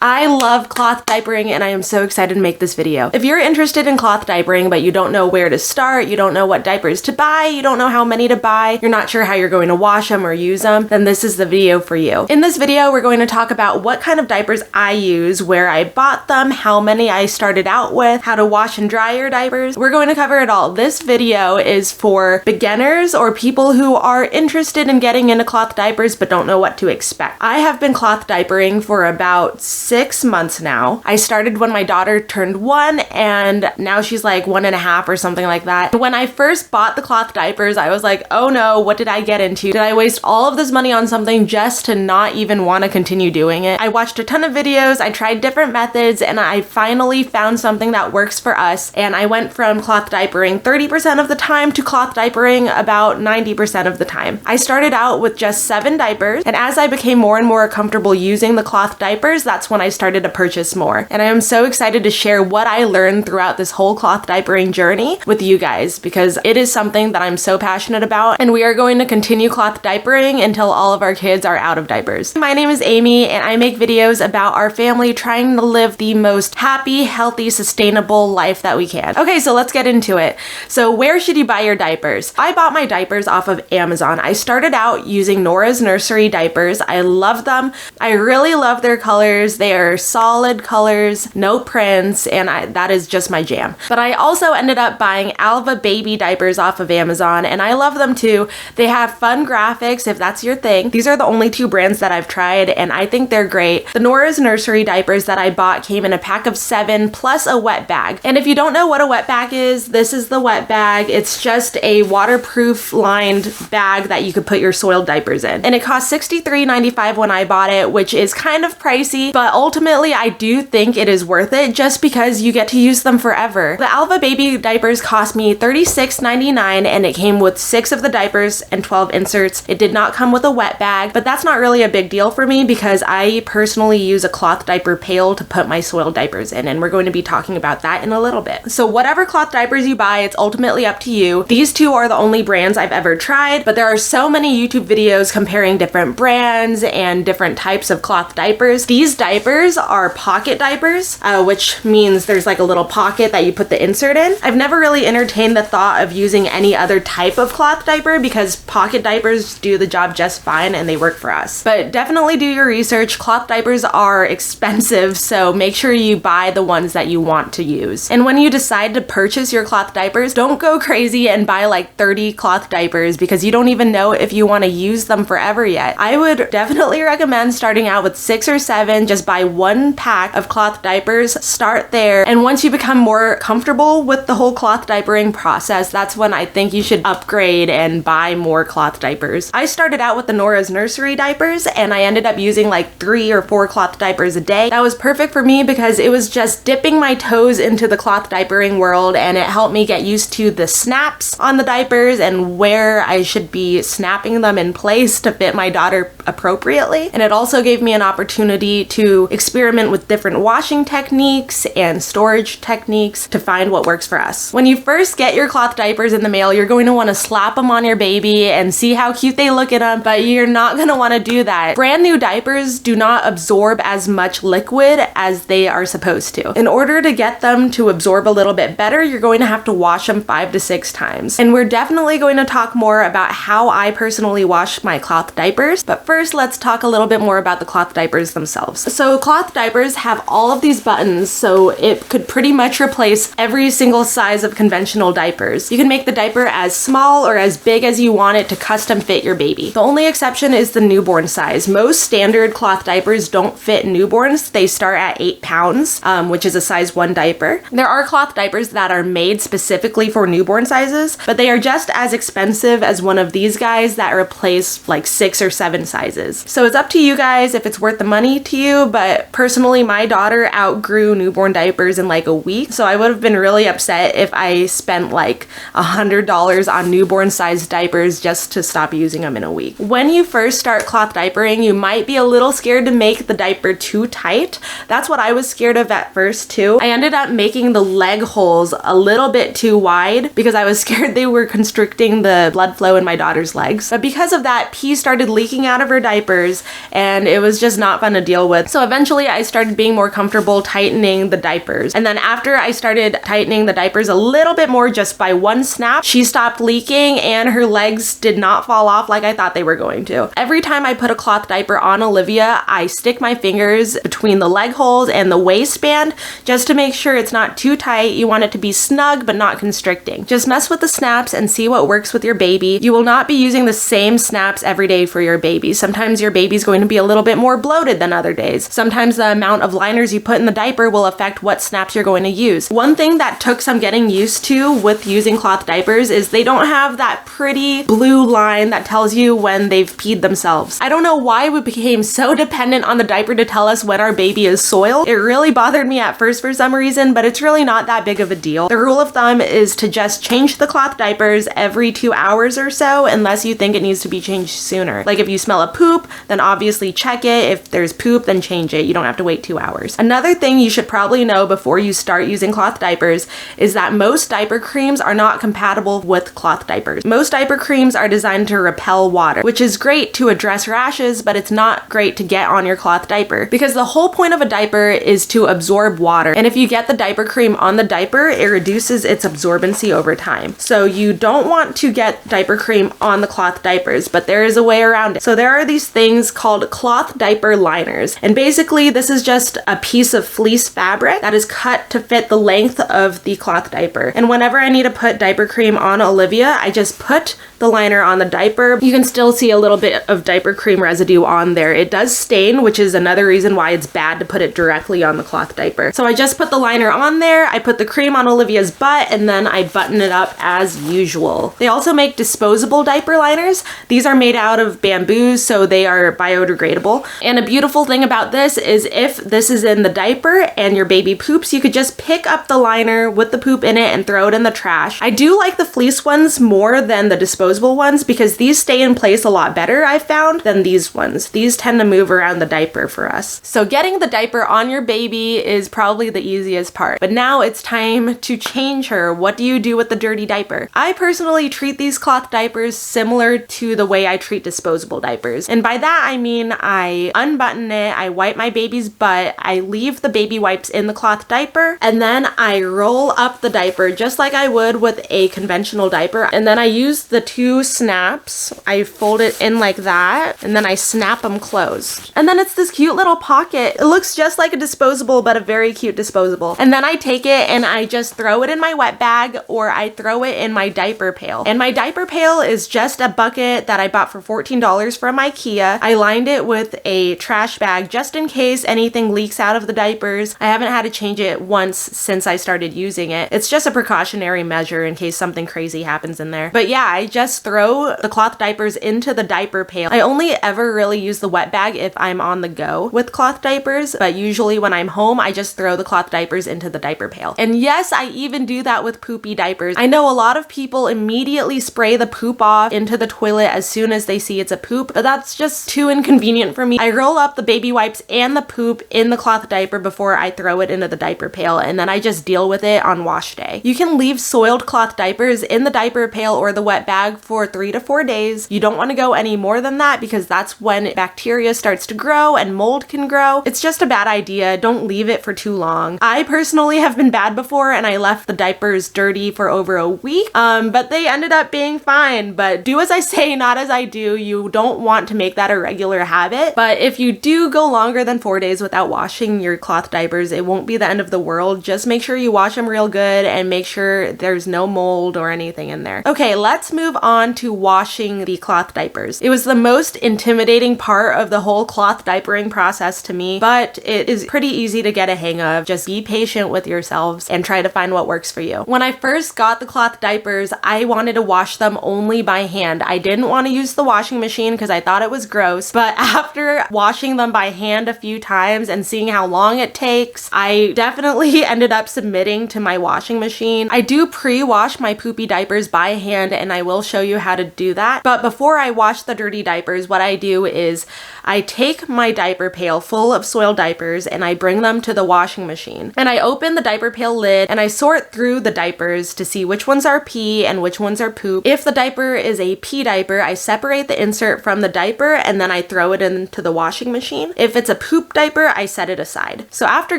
I love cloth diapering and I am so excited to make this video. If you're interested in cloth diapering but you don't know where to start, you don't know what diapers to buy, you don't know how many to buy, you're not sure how you're going to wash them or use them, then this is the video for you. In this video, we're going to talk about what kind of diapers I use, where I bought them, how many I started out with, how to wash and dry your diapers. We're going to cover it all. This video is for beginners or people who are interested in getting into cloth diapers but don't know what to expect. I have been cloth diapering for about 6 months now. I started when my daughter turned 1 and now she's like 1.5 or something like that. When I first bought the cloth diapers, I was like, oh no, what did I get into? Did I waste all of this money on something just to not even want to continue doing it? I watched a ton of videos, I tried different methods, and I finally found something that works for us. And I went from cloth diapering 30% of the time to cloth diapering about 90% of the time. I started out with just 7 diapers, and as I became more and more comfortable using the cloth diapers, that's when I started to purchase more. And I am so excited to share what I learned throughout this whole cloth diapering journey with you guys, because it is something that I'm so passionate about, and we are going to continue cloth diapering until all of our kids are out of diapers. My name is Amy, and I make videos about our family trying to live the most happy, healthy, sustainable life that we can. Okay, so let's get into it. So where should you buy your diapers? I bought my diapers off of Amazon. I started out using Nora's Nursery diapers. I love them. I really love their colors. They are solid colors, no prints, and that is just my jam. But I also ended up buying Alvababy diapers off of Amazon, and I love them too. They have fun graphics if that's your thing. These are the only 2 brands that I've tried, and I think they're great. The Nora's Nursery diapers that I bought came in a pack of 7 plus a wet bag. And if you don't know what a wet bag is, this is the wet bag. It's just a waterproof lined bag that you could put your soiled diapers in. And it cost $63.95 when I bought it, which is kind of pricey, but ultimately I do think it is worth it just because you get to use them forever. The Alvababy diapers cost me $36.99 and it came with 6 of the diapers and 12 inserts. It did not come with a wet bag, but that's not really a big deal for me because I personally use a cloth diaper pail to put my soiled diapers in, and we're going to be talking about that in a little bit. So whatever cloth diapers you buy, it's ultimately up to you. These 2 are the only brands I've ever tried, but there are so many YouTube videos comparing different brands and different types of cloth diapers. These diapers are pocket diapers, which means there's like a little pocket that you put the insert in. I've never really entertained the thought of using any other type of cloth diaper because pocket diapers do the job just fine and they work for us. But definitely do your research. Cloth diapers are expensive, so make sure you buy the ones that you want to use. And when you decide to purchase your cloth diapers, don't go crazy and buy like 30 cloth diapers because you don't even know if you want to use them forever yet. I would definitely recommend starting out with 6 or 7, just buy 1 pack of cloth diapers, start there, and once you become more comfortable with the whole cloth diapering process, that's when I think you should upgrade and buy more cloth diapers. I started out with the Nora's Nursery diapers and I ended up using like 3 or 4 cloth diapers a day. That was perfect for me because it was just dipping my toes into the cloth diapering world, and it helped me get used to the snaps on the diapers and where I should be snapping them in place to fit my daughter appropriately. And it also gave me an opportunity to experiment with different washing techniques and storage techniques to find what works for us. When you first get your cloth diapers in the mail, you're going to want to slap them on your baby and see how cute they look in them, but you're not going to want to do that. Brand new diapers do not absorb as much liquid as they are supposed to. In order to get them to absorb a little bit better, you're going to have to wash them 5 to 6 times. And we're definitely going to talk more about how I personally wash my cloth diapers, but first let's talk a little bit more about the cloth diapers themselves. So cloth diapers have all of these buttons, so it could pretty much replace every single size of conventional diapers. You can make the diaper as small or as big as you want it to custom fit your baby. The only exception is the newborn size. Most standard cloth diapers don't fit newborns. They start at 8 pounds, which is a size 1 diaper. There are cloth diapers that are made specifically for newborn sizes, but they are just as expensive as one of these guys that replace like 6 or 7 sizes. So it's up to you guys if it's worth the money to you, but personally my daughter outgrew newborn diapers in like a week, so I would have been really upset if I spent like $100 on newborn sized diapers just to stop using them in a week. When you first start cloth diapering, you might be a little scared to make the diaper too tight. That's what I was scared of at first too. I ended up making the leg holes a little bit too wide because I was scared they were constricting the blood flow in my daughter's legs. But because of that, pee started leaking out of her diapers and it was just not fun to deal with. So eventually I started being more comfortable tightening the diapers. And then after I started tightening the diapers a little bit more just by one snap, she stopped leaking and her legs did not fall off like I thought they were going to. Every time I put a cloth diaper on Olivia, I stick my fingers between the leg holes and the waistband just to make sure it's not too tight. You want it to be snug but not constricting. Just mess with the snaps and see what works with your baby. You will not be using the same snaps every day for your baby. Sometimes your baby's going to be a little bit more bloated than other days. Sometimes the amount of liners you put in the diaper will affect what snaps you're going to use. One thing that took some getting used to with using cloth diapers is they don't have that pretty blue line that tells you when they've peed themselves. I don't know why we became so dependent on the diaper to tell us when our baby is soiled. It really bothered me at first for some reason, but it's really not that big of a deal. The rule of thumb is to just change the cloth diapers every 2 hours or so, unless you think it needs to be changed sooner. Like if you smell a poop, then obviously check it. If there's poop, then change it. You don't have to wait 2 hours. Another thing you should probably know before you start using cloth diapers is that most diaper creams are not compatible with cloth diapers. Most diaper creams are designed to repel water, which is great to address rashes, but it's not great to get on your cloth diaper because the whole point of a diaper is to absorb water. And if you get the diaper cream on the diaper, it reduces its absorbency over time. So you don't want to get diaper cream on the cloth diapers, but there is a way around it. So there are these things called cloth diaper liners. And basically this is just a piece of fleece fabric that is cut to fit the length of the cloth diaper. And whenever I need to put diaper cream on Olivia, I just put the liner on the diaper. You can still see a little bit of diaper cream residue on there. It does stain, which is another reason why it's bad to put it directly on the cloth diaper. So I just put the liner on there, I put the cream on Olivia's butt, and then I button it up as usual. They also make disposable diaper liners. These are made out of bamboo, so they are biodegradable. And a beautiful thing about this is if this is in the diaper and your baby poops, you could just pick up the liner with the poop in it and throw it in the trash. I do like the fleece ones more than the disposable ones because these stay in place a lot better, I've found, than these ones. These tend to move around the diaper for us. So getting the diaper on your baby is probably the easiest part. But now it's time to change her. What do you do with the dirty diaper? I personally treat these cloth diapers similar to the way I treat disposable diapers. And by that I mean I unbutton it, I wipe my baby's butt, I leave the baby wipes in the cloth diaper, and then I roll up the diaper just like I would with a conventional diaper. And then I use the 2 snaps, I fold it in like that, and then I snap them closed. And then it's this cute little pocket. It looks just like a disposable, but a very cute disposable. And then I take it and I just throw it in my wet bag, or I throw it in my diaper pail. And my diaper pail is just a bucket that I bought for $14 from Ikea. I lined it with a trash bag just in case anything leaks out of the diapers. I haven't had to change it once since I started using it. It's just a precautionary measure in case something crazy happens in there. But yeah, I just throw the cloth diapers into the diaper pail. I only ever really use the wet bag if I'm on the go with cloth diapers, but usually when I'm home, I just throw the cloth diapers into the diaper pail. And yes, I even do that with poopy diapers. I know a lot of people immediately spray the poop off into the toilet as soon as they see it's a poop, but that's just too inconvenient for me. I roll up the baby wipes and the poop in the cloth diaper before I throw it into the diaper pail, and then I just deal with it on wash day. You can leave soiled cloth diapers in the diaper pail or the wet bag for 3 to 4 days. You don't want to go any more than that because that's when bacteria starts to grow and mold can grow. It's just a bad idea. Don't leave it for too long. I personally have been bad before and I left the diapers dirty for over a week, but they ended up being fine. But do as I say, not as I do. You don't want to make that a regular habit. But if you do go longer than 4 days without washing your cloth diapers, it won't be the end of the world. Just make sure you wash them real good and make sure there's no mold or anything in there. Okay, let's move on to washing the cloth diapers. It was the most intimidating part of the whole cloth diapering process to me, but it is pretty easy to get a hang of. Just be patient with yourselves and try to find what works for you. When I first got the cloth diapers, I wanted to wash them only by hand. I didn't want to use the washing machine because I thought it was gross, but after washing them by hand a few times and seeing how long it takes, I definitely ended up submitting to my washing machine. I do pre-wash my poopy diapers by hand and I will show you how to do that. But before I wash the dirty diapers, what I do is I take my diaper pail full of soiled diapers and I bring them to the washing machine. And I open the diaper pail lid and I sort through the diapers to see which ones are pee and which ones are poop. If the diaper is a pee diaper, I separate the insert from the diaper and then I throw it into the washing machine. If it's a poop diaper, I set it aside. So after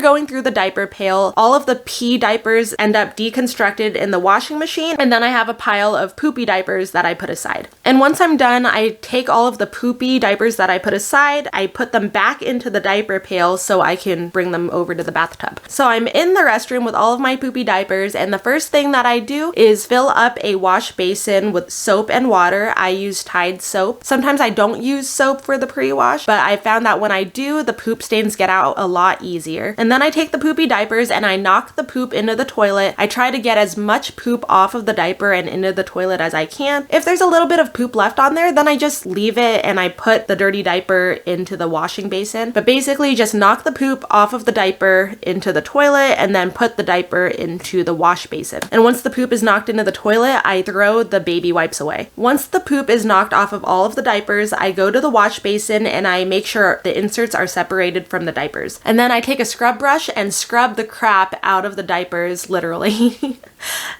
going through the diaper pail, all of the pee diapers end up deconstructed in the washing machine, and then I have a pile of poopy diapers that I put aside. And once I'm done, I take all of the poopy diapers that I put aside, I put them back into the diaper pail so I can bring them over to the bathtub. So I'm in the restroom with all of my poopy diapers, and the first thing that I do is fill up a wash basin with soap and water. I use Tide soap. Sometimes I don't use soap for the pre-wash, but I found that when I do, the poop stains get out a lot easier. And then I take the poopy diapers and I knock the poop into the toilet. I try to get as much poop off of the diaper and into the toilet as I can. If there's a little bit of poop left on there, then I just leave it and I put the dirty diaper into the washing basin. But basically just knock the poop off of the diaper into the toilet and then put the diaper into the wash basin. And once the poop is knocked into the toilet, I throw the baby wipes away. Once the poop is knocked off of all of the diapers, I go to the wash basin and I make sure the inserts are separated from the diapers. And then I take a scrub brush and scrub the crap out of the diapers, literally.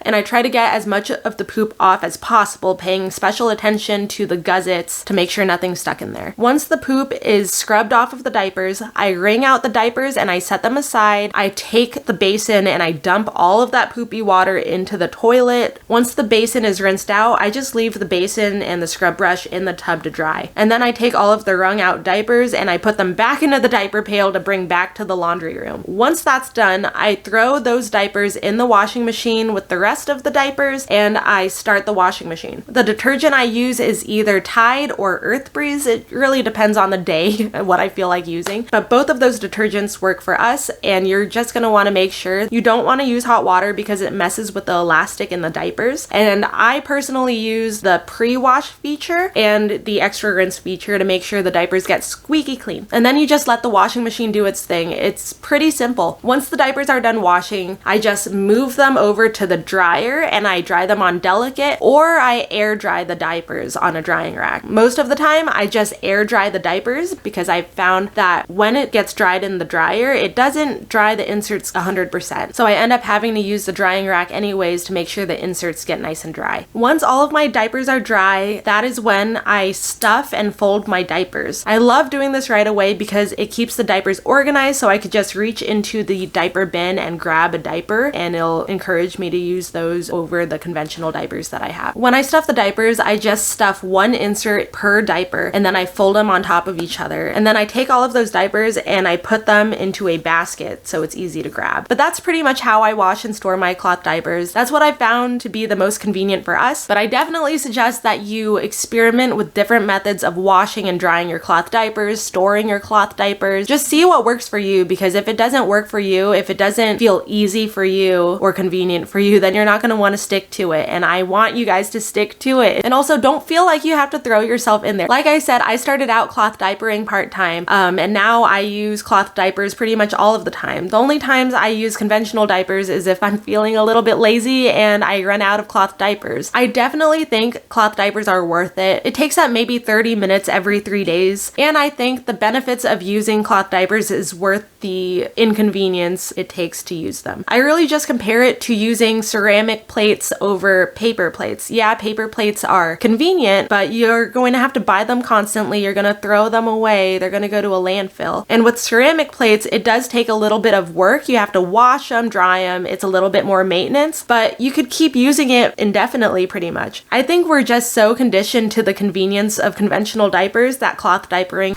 And I try to get as much of the poop off as possible, paying special attention to the gussets to make sure nothing's stuck in there. Once the poop is scrubbed off of the diapers, I wring out the diapers and I set them aside. I take the basin and I dump all of that poopy water into the toilet. Once the basin is rinsed out, I just leave the basin and the scrub brush in the tub to dry. And then I take all of the wrung out diapers and I put them back into the diaper pail to bring back to the laundry room. Once that's done, I throw those diapers in the washing machine with the rest of the diapers and I start the washing machine. The detergent I use is either Tide or Earth Breeze. It really depends on the day what I feel like using, but both of those detergents work for us, and you're just going to want to make sure you don't want to use hot water because it messes with the elastic in the diapers. And I personally use the pre-wash feature and the extra rinse feature to make sure the diapers get squeaky clean. And then you just let the washing machine do its thing. It's pretty simple. Once the diapers are done washing, I just move them over to the dryer and I dry them on delicate, or I air dry the diapers on a drying rack. Most of the time I just air dry the diapers because I've found that when it gets dried in the dryer, it doesn't dry the inserts 100%. So I end up having to use the drying rack anyways to make sure the inserts get nice and dry. Once all of my diapers are dry, that is when I stuff and fold my diapers. I love doing this right away because it keeps the diapers organized, so I could just reach into the diaper bin and grab a diaper and it'll encourage me to use those over the conventional diapers that I have. When I stuff the diapers, I just stuff one insert per diaper and then I fold them on top of each other. And then I take all of those diapers and I put them into a basket so it's easy to grab. But that's pretty much how I wash and store my cloth diapers. That's what I found to be the most convenient for us, but I definitely suggest that you experiment with different methods of washing and drying your cloth diapers, storing your cloth diapers. Just see what works for you, because if it doesn't work for you, if it doesn't feel easy for you or convenient for you, then you're not going to want to stick to it. And I want you guys to stick to it. And also, don't feel like you have to throw yourself in there. Like I said, I started out cloth diapering part-time, and now I use cloth diapers pretty much all of the time. The only times I use conventional diapers is if I'm feeling a little bit lazy and I run out of cloth diapers. I definitely think cloth diapers are worth it. It takes up maybe 30 minutes every 3 days, and I think the benefits of using cloth diapers is worth the inconvenience it takes to use them. I really just compare it to using ceramic plates over paper plates. Yeah, paper plates are convenient, but you're going to have to buy them constantly. You're going to throw them away. They're going to go to a landfill. And with ceramic plates, it does take a little bit of work. You have to wash them, dry them. It's a little bit more maintenance, but you could keep using it indefinitely pretty much. I think we're just so conditioned to the convenience of conventional diapers that cloth diapering.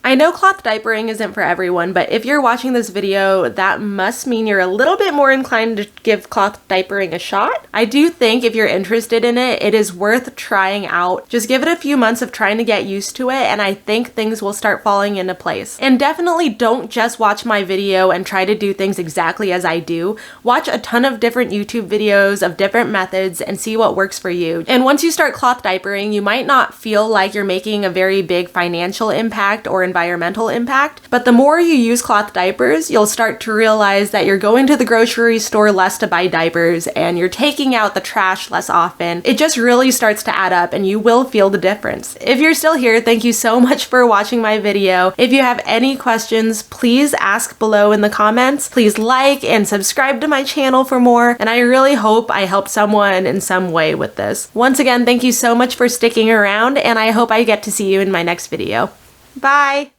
I know cloth diapering isn't for everyone, but if you're watching this video, that must mean you're a little bit more inclined to give cloth diapering a shot. I do think if you're interested in it, it is worth trying out. Just give it a few months of trying to get used to it, and I think things will start falling into place. And definitely don't just watch my video and try to do things exactly as I do. Watch a ton of different YouTube videos of different methods and see what works for you. And once you start cloth diapering, you might not feel like you're making a very big financial impact or environmental impact, but the more you use cloth diapers, you'll start to realize that you're going to the grocery store less to buy diapers and you're taking out the trash less often. It just really starts to add up and you will feel the difference. If you're still here, thank you so much for watching my video. If you have any questions, please ask below in the comments. Please like and subscribe to my channel for more, and I really hope I helped someone in some way with this. Once again, thank you so much for sticking around, and I hope I get to see you in my next video. Bye!